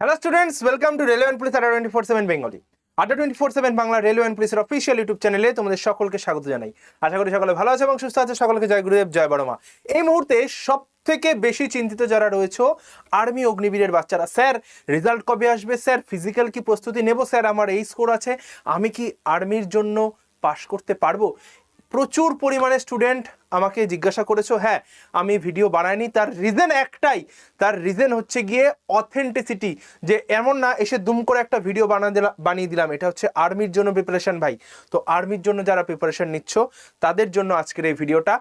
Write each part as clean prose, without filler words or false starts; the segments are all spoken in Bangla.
Hello students, welcome to railway police আড্ডা 24/7 বেঙ্গলি। আড্ডা 24/7 বাংলা রেলওয়ে পুলিশের অফিসিয়াল ইউটিউব চ্যানেলে তোমাদের সকলকে স্বাগত জানাই। আশা করি সকলে ভালো আছে এবং সুস্থ আছে। সকলকে জয় গুরুদেব, জয় বড় মা। এই মুহূর্তে সব থেকে বেশি চিন্তিত যারা রয়েছে আর্মি অগ্নিবীরের বাচ্চারা। স্যার রেজাল্ট কবে আসবে? স্যার ফিজিক্যাল কি প্রস্তুতি নেব? স্যার আমার এই স্কোর আছে, আমি কি আর্মির জন্য পাশ করতে পারবো? প্রচুর পরিমাণে স্টুডেন্ট আমাকে জিজ্ঞাসা করেছো। হ্যাঁ, আমি ভিডিও বানাইনি, তার রিজন একটাই, তার রিজন হচ্ছে গিয়ে অথেন্টিসিটি। যে এমন না এসে দুম করে একটা ভিডিও বানিয়ে দিলাম, এটা হচ্ছে আর্মির জন্য প্রিপারেশন ভাই। তো আর্মির জন্য যারা প্রিপারেশন নিচ্ছ তাদের জন্য আজকের এই ভিডিওটা।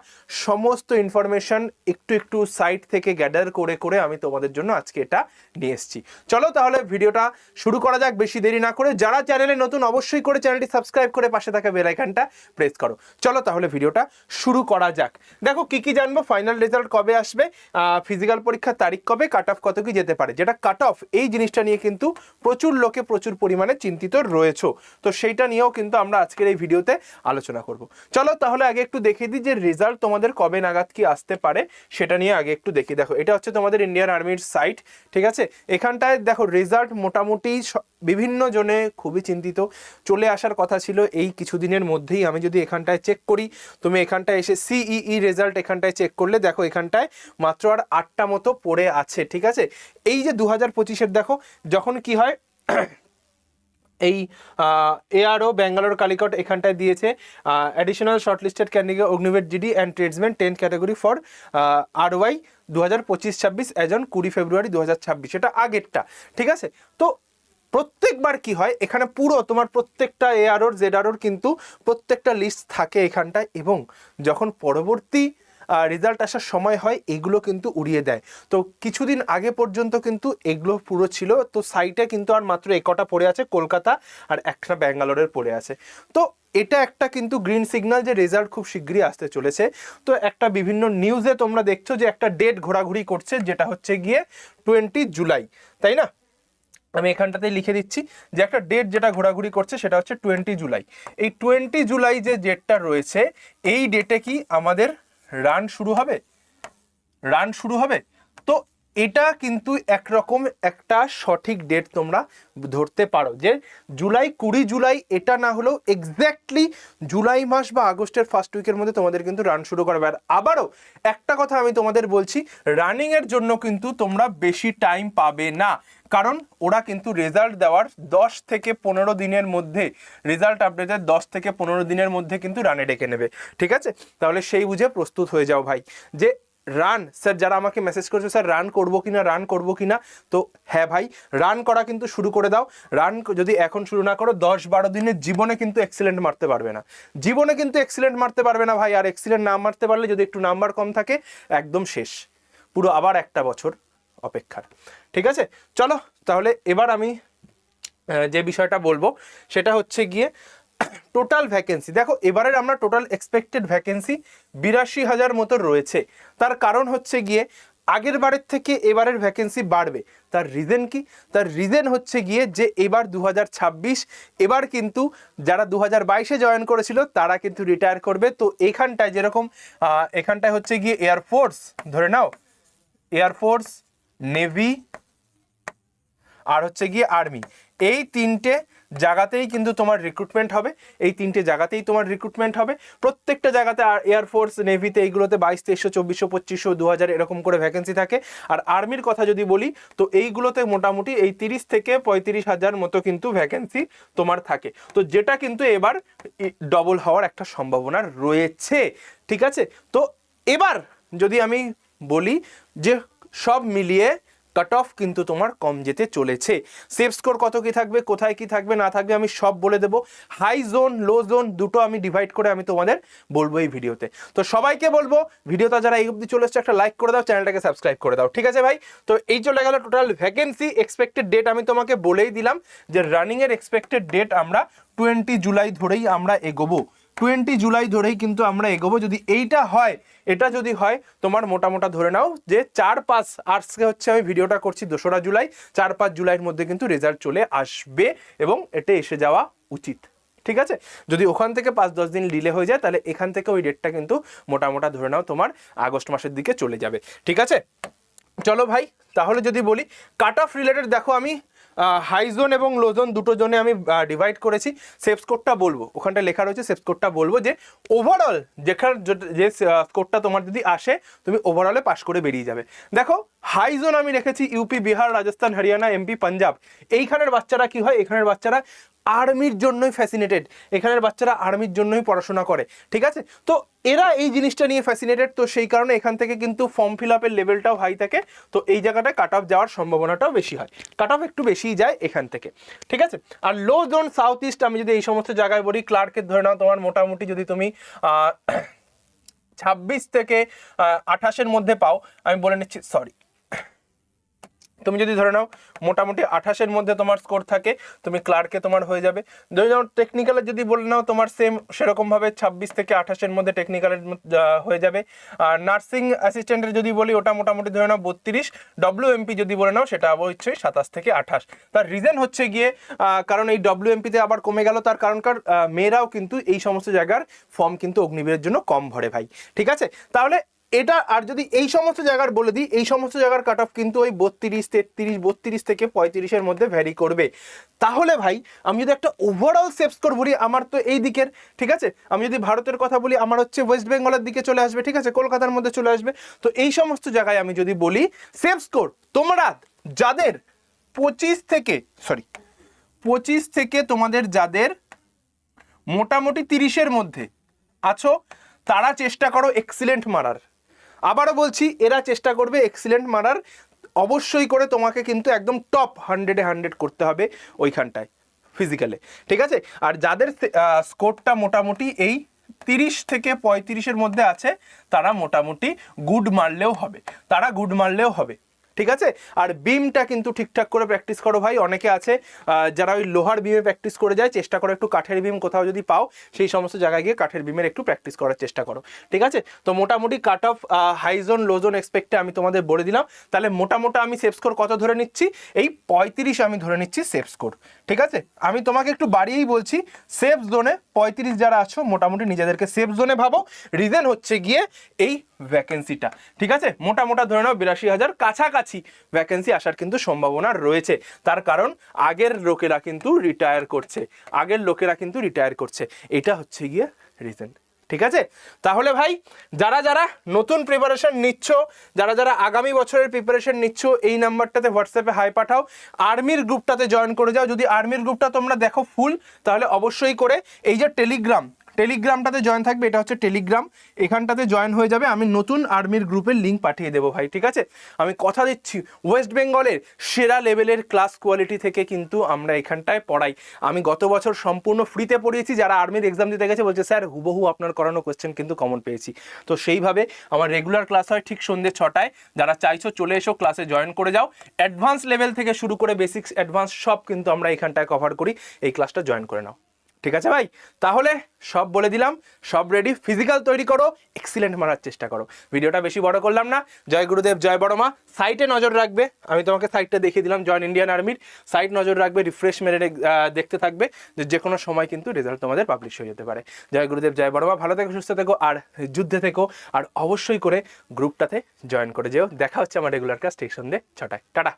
সমস্ত ইনফরমেশন একটু একটু সাইট থেকে গ্যাদার করে করে আমি তোমাদের জন্য আজকে এটা নিয়ে এসেছি। চলো তাহলে ভিডিওটা শুরু করা যাক, বেশি দেরি না করে। যারা চ্যানেলে নতুন অবশ্যই করে চ্যানেলটি সাবস্ক্রাইব করে পাশে থাকা বেল আইকনটা প্রেস করো। চলো তাহলে ভিডিওটা শুরু করা যাক। দেখো কি কি জানবো, ফাইনাল রেজাল্ট কবে আসবে, ফিজিক্যাল পরীক্ষার তারিখ কবে, কাট অফ কত কি যেতে পারে। যেটা কাট অফ, এই জিনিসটা নিয়ে কিন্তু প্রচুর লোকে প্রচুর পরিমাণে চিন্তিত রয়েছে। তো সেইটা নিয়েও কিন্তু আমরা আজকের এই ভিডিওতে আলোচনা করব। চলো তাহলে আগে একটু দেখিয়ে দিই যে রেজাল্ট তোমাদের কবে নাগাদ কি আসতে পারে, সেটা নিয়ে আগে একটু দেখি। দেখো এটা হচ্ছে তোমাদের ইন্ডিয়ান আর্মির সাইট, ঠিক আছে। এখানটায় দেখো রেজাল্ট মোটামুটি বিভিন্ন জনে খুবই চিন্তিত, চলে আসার কথা ছিল এই কিছুদিনের মধ্যেই। আমি যদি এখানটায় চেক করি, তুমি এখানটায় এসে সিইই রেজাল্ট এখানটায় চেক করলে দেখো এখানটায় মাত্র আর 8টা মতো পড়ে আছে, ঠিক আছে। এই যে 2025-এর দেখো যখন কি হয়, এই এআরও ব্যাঙ্গালোর কালিকট এখানটায় দিয়েছে additional shortlisted candidate Agniveer GD and tradesman 10th category for আরওয়াই 2025-26 as on 20 ফেব্রুয়ারি 2026। এটা আগেরটা, ঠিক আছে। তো প্রত্যেকবার কি হয়, এখানে পুরো তোমার প্রত্যেকটা এআরওর জেডআরওর কিন্তু প্রত্যেকটা লিস্ট থাকে এখানটায়, এবং যখন পরবর্তী রেজাল্ট আসার সময় হয় এগুলো কিন্তু উড়িয়ে দেয়। তো কিছুদিন আগে পর্যন্ত কিন্তু এগুলো পুরো ছিল। তো সাইটে কিন্তু আর মাত্র একটা পড়ে আছে কলকাতা, আর একটা ব্যাঙ্গালোরের পড়ে আছে। তো এটা একটা কিন্তু গ্রিন সিগন্যাল যে রেজাল্ট খুব শীঘ্রই আসতে চলেছে। তো একটা বিভিন্ন নিউজে তোমরা দেখছো যে একটা ডেট ঘোরাঘুরি করছে, যেটা হচ্ছে গিয়ে 20 জুলাই, তাই না? আমি এখানটাতে লিখে দিচ্ছি যে একটা ডেট যেটা ঘোরাঘুরি করছে সেটা হচ্ছে 20 জুলাই। এই 20 জুলাই যে ডেটটা রয়েছে, এই ডেটে কি আমাদের রান শুরু হবে। তো এটা কিন্তু একরকম একটা সঠিক ডেট তোমরা ধরতে পারো যে 20 জুলাই, এটা না হলেও এক্স্যাক্টলি জুলাই মাস বা আগস্টের ফার্স্ট উইকের মধ্যে তোমাদের কিন্তু রান শুরু করবে। আর আবারও একটা কথা আমি তোমাদের বলছি, রানিংয়ের জন্য কিন্তু তোমরা বেশি টাইম পাবে না, কারণ ওরা কিন্তু রেজাল্ট দেওয়ার 10 থেকে 15 দিনের মধ্যে, রেজাল্ট আপডেটের 10 থেকে 15 দিনের মধ্যে কিন্তু রানে ডেকে নেবে, ঠিক আছে। তাহলে সেই বুঝে প্রস্তুত হয়ে যাও ভাই। যে রান, স্যার যারা আমাকে মেসেজ করেছো স্যার রান করবো কিনা, তো হ্যাঁ ভাই, রান করা কিন্তু শুরু করে দাও। রান যদি এখন শুরু না করো, 10-12 দিনের জীবনে কিন্তু এক্সিলেন্ট মারতে পারবে না ভাই। আর এক্সিলেন্ট না মারতে পারলে, যদি একটু নাম্বার কম থাকে, একদম শেষ, পুরো আবার একটা বছর অপেক্ষার, ঠিক আছে। চলো তাহলে এবার আমি যে বিষয়টা বলবো সেটা হচ্ছে গিয়ে টোটাল ভ্যাকেন্সি। দেখো এবারের আমরা টোটাল এক্সপেক্টেড ভ্যাকেন্সি 82,000 মতো রয়েছে। তার কারণ হচ্ছে গিয়ে আগের বারের থেকে এবারের ভ্যাকেন্সি বাড়বে। তার রিজন কি? তার রিজন হচ্ছে গিয়ে যে এবার 2026, এবার কিন্তু যারা 2022-এ জয়েন করেছিল তারা কিন্তু রিটায়ার করবে। তো এইখানটায় যেরকম এখানটায় হচ্ছে গিয়ে এয়ারফোর্স, ধরে নাও এয়ারফোর্স, নেভি আর হচ্ছে গিয়ে আর্মি, এই তিনটে জায়গাতেই কিন্তু তোমার রিক্রুটমেন্ট হবে। প্রত্যেকটা জায়গাতে এয়ারফোর্স, নেভিতে এইগুলোতে 2200, 2300, 2500, 2000 এরকম করে ভ্যাকেন্সি থাকে। আর আর্মির কথা যদি বলি, তো এইগুলোতে মোটামুটি এই 30 থেকে 35,000 মতো কিন্তু ভ্যাকেন্সি তোমার থাকে। তো যেটা কিন্তু এবার ডবল হওয়ার একটা সম্ভাবনা রয়েছে, ঠিক আছে। তো এবার যদি আমি বলি যে সব মিলিয়ে কাট অফ কিন্তু তোমার কম যেতে চলেছে। সেফ স্কোর কত কি থাকবে, কোথায় কি থাকবে না থাকবে, আমি সব বলে দেবো। হাই জোন, লো জোন দুটো আমি ডিভাইড করে আমি তোমাদের বলবো এই ভিডিওতে। তো সবাইকে বলবো, ভিডিওটা যারা এই অবধি চলে এসছে একটা লাইক করে দাও, চ্যানেলটাকে সাবস্ক্রাইব করে দাও, ঠিক আছে ভাই। তো এই চলে গেল টোটাল ভ্যাকেন্সি। এক্সপেক্টেড ডেট আমি তোমাকে বলেই দিলাম যে রানিংয়ের এক্সপেক্টেড ডেট আমরা 20 জুলাই ধরেই আমরা এগোবো। 20 জুলাই ধরেই কিন্তু আমরা এগোবো। যদি এইটা হয়, এটা যদি হয় তোমার মোটামোটা ধরে নাও যে 4-5, আজকে হচ্ছে আমি ভিডিওটা করছি 2রা জুলাই, 4-5 জুলাইয়ের মধ্যে কিন্তু রেজাল্ট চলে আসবে এবং এটা এসে যাওয়া উচিত, ঠিক আছে। যদি ওখান থেকে 5-10 দিন ডিলে হয়ে যায়, তাহলে এখান থেকে ওই ডেটটা কিন্তু মোটামোটা ধরে নাও তোমার আগস্ট মাসের দিকে চলে যাবে, ঠিক আছে। চলো ভাই, তাহলে যদি বলি কাট অফ রিলেটেড, দেখো আমি হাই জোন এবং লো জোন দুটো জোনে আমি ডিভাইড করেছি। সেফ স্কোরটা বলবো, ওখানটা লেখা রয়েছে, সেফ স্কোরটা বলবো যে ওভারঅল যে স্কোরটা তোমার যদি আসে তুমি ওভারঅলে পাস করে বেরিয়ে যাবে। দেখো হাই জোন আমি রেখেছি ইউপি, বিহার, রাজস্থান, হরিয়ানা, এমপি, পাঞ্জাব। এইখানের বাচ্চারা কি হয়, এখানের বাচ্চারা আর্মির জন্যই ফ্যাসিনেটেড, এখানের বাচ্চারা আর্মির জন্যই পড়াশোনা করে, ঠিক আছে? তো এরা এই জিনিসটা নিয়ে ফ্যাসিনেটেড, তো সেই কারণে এখান থেকে কিন্তু ফর্ম ফিল আপের লেভেলটাও হাই থাকে, তো এই জায়গাটায় কাট অফ যাওয়ার সম্ভাবনাটাও বেশি হয়, কাট অফ একটু বেশিই যায় এখান থেকে, ঠিক আছে? আর লো জোন সাউথ ইস্ট আমি যদি এই সমস্ত জায়গায় বলি, ক্লার্কের ধরে নাও তোমার মোটামুটি যদি তুমি 26 থেকে 28-এর মধ্যে পাও, আমি বলে নিচ্ছি, সরি, তুমি যদি ধরে নাও মোটামুটি 28-এর মধ্যে তোমার স্কোর থাকে, তুমি ক্লার্কে তোমার হয়ে যাবে। ধরে নাও টেকনিক্যালে যদি বলে নাও তোমার সেম সেরকমভাবে 26 থেকে 28-এর মধ্যে টেকনিক্যালের হয়ে যাবে। আর নার্সিং অ্যাসিস্ট্যান্টের যদি বলি ওটা মোটামুটি ধরে নাও 32, ডব্লিউএমপি যদি বলে নাও সেটা অবশ্যই 27 থেকে 28। তার রিজন হচ্ছে গিয়ে কারণ এই ডব্লিউএমপিতে আবার কমে গেল, তার কারণকার মেয়েরাও কিন্তু এই সমস্ত জায়গার ফর্ম কিন্তু অগ্নিবীরের জন্য কম ভরে ভাই, ঠিক আছে? তাহলে এটা, আর যদি এই সমস্ত জায়গার বলে দিই, এই সমস্ত জায়গার কাট অফ কিন্তু ওই 32, 33, 32 থেকে 35-এর মধ্যে ভ্যারি করবে। তাহলে ভাই আমি যদি একটা ওভারঅল সেফ স্কোর বলি, আমার তো এই দিকের, ঠিক আছে? আমি যদি ভারতের কথা বলি, আমার হচ্ছে ওয়েস্ট বেঙ্গলের দিকে চলে আসবে, ঠিক আছে? কলকাতার মধ্যে চলে আসবে। তো এই সমস্ত জায়গায় আমি যদি বলি সেফ স্কোর, তোমরা যাদের 25 থেকে তোমাদের যাদের মোটামুটি 30-এর মধ্যে আছো, তারা চেষ্টা করো এক্সিলেন্ট মারার। আবারও বলছি, এরা চেষ্টা করবে এক্সিলেন্ট মারার, অবশ্যই করে তোমাকে কিন্তু একদম টপ 100-এ 100 করতে হবে ওইখানটায় ফিজিক্যালে, ঠিক আছে? আর যাদের স্কোরটা মোটামুটি এই 30 থেকে 35-এর মধ্যে আছে, তারা মোটামুটি গুড মারলেও হবে, ঠিক আছে? আর বিমটা কিন্তু ঠিকঠাক করে প্র্যাকটিস করো ভাই। অনেকে আছে যারা ওই লোহার বিমে প্র্যাকটিস করে যায়, চেষ্টা করো একটু কাঠের বিম কোথাও যদি পাও, সেই সমস্ত জায়গায় গিয়ে কাঠের বিমের একটু প্র্যাকটিস করার চেষ্টা করো, ঠিক আছে? তো মোটামুটি কাট অফ হাই জোন লো জোন এক্সপেক্টে আমি তোমাদের বলে দিলাম। তাহলে মোটামুটি আমি সেফ স্কোর কত ধরে নিচ্ছি, এই 35 আমি ধরে নিচ্ছি সেফ স্কোর, ঠিক আছে? আমি তোমাকে একটু বাড়িয়েই বলছি, সেফ জোনে 35 যারা আছো মোটামুটি নিজেদেরকে সেফ জোনে ভাবো। রিজন হচ্ছে গিয়ে এই ভ্যাকেন্সিটা, ঠিক আছে? মোটামোটা ধরে নাও 82,000 কাছাকাছি ভ্যাকেন্সি আসার কিন্তু সম্ভাবনা রয়েছে। তার কারণ আগের লোকেরা কিন্তু রিটায়ার করছে, এটা হচ্ছে গিয়ে রিজন, ঠিক আছে? তাহলে ভাই যারা যারা নতুন প্রিপারেশন নিচ্ছ, যারা যারা আগামী বছরের প্রিপারেশন নিচ্ছ, এই নাম্বারটাতে হোয়াটসঅ্যাপে হাই পাঠাও, আর্মির গ্রুপটাতে জয়েন করে যাও। যদি আর্মির গ্রুপটা তোমরা দেখো ফুল, তাহলে অবশ্যই করে এই যে টেলিগ্রামটাতে জয়েন থাকবে, এটা হচ্ছে টেলিগ্রাম, এখানটাতে জয়েন হয়ে যাবে। আমি নতুন আর্মির গ্রুপের লিঙ্ক পাঠিয়ে দেবো ভাই, ঠিক আছে? আমি কথা দিচ্ছি, ওয়েস্ট বেঙ্গলের সেরা লেভেলের ক্লাস কোয়ালিটি থেকে কিন্তু আমরা এখানটায় পড়াই। আমি গত বছর সম্পূর্ণ ফ্রিতে পড়িয়েছি, যারা আর্মির এক্সাম দিতে গেছে বলছে স্যার হুবহু আপনার করানো কোয়েশ্চেন কিন্তু কমন পেয়েছি। তো সেইভাবে আমার রেগুলার ক্লাস হয় ঠিক সন্ধ্যে 6টায়। যারা চাইছো চলে এসো, ক্লাসে জয়েন করে যাও। অ্যাডভান্স লেভেল থেকে শুরু করে বেসিক্স, অ্যাডভান্স সব কিন্তু আমরা এখানটায় কভার করি। এই ক্লাসটা জয়েন করে নাও, ঠিক আছে ভাই? তাহলে সব বলে দিলাম, সব রেডি। ফিজিক্যাল তৈরি করো, এক্সিলেন্ট মারার চেষ্টা করো। ভিডিওটা বেশি বড় করলাম না। জয় গুরুদেব, জয় বড় মা। সাইটে নজর রাখবে, আমি তোমাকে সাইটটা দেখিয়ে দিলাম, জয়েন ইন্ডিয়ান আর্মির সাইট নজর রাখবে, রিফ্রেশ মেরে দেখতে থাকবে, যে কোনো সময় কিন্তু রেজাল্ট তোমাদের পাবলিশ হয়ে যেতে পারে। জয় গুরুদেব, জয় বড় মা। ভালো থেকো, সুস্থ থেকো, আর যুদ্ধে থেকো, আর অবশ্যই করে গ্রুপটাতে জয়েন করে যেও। দেখা হচ্ছে আমার রেগুলার ক্লাস ঠিক সন্ধ্যে 6টায়। টাটা।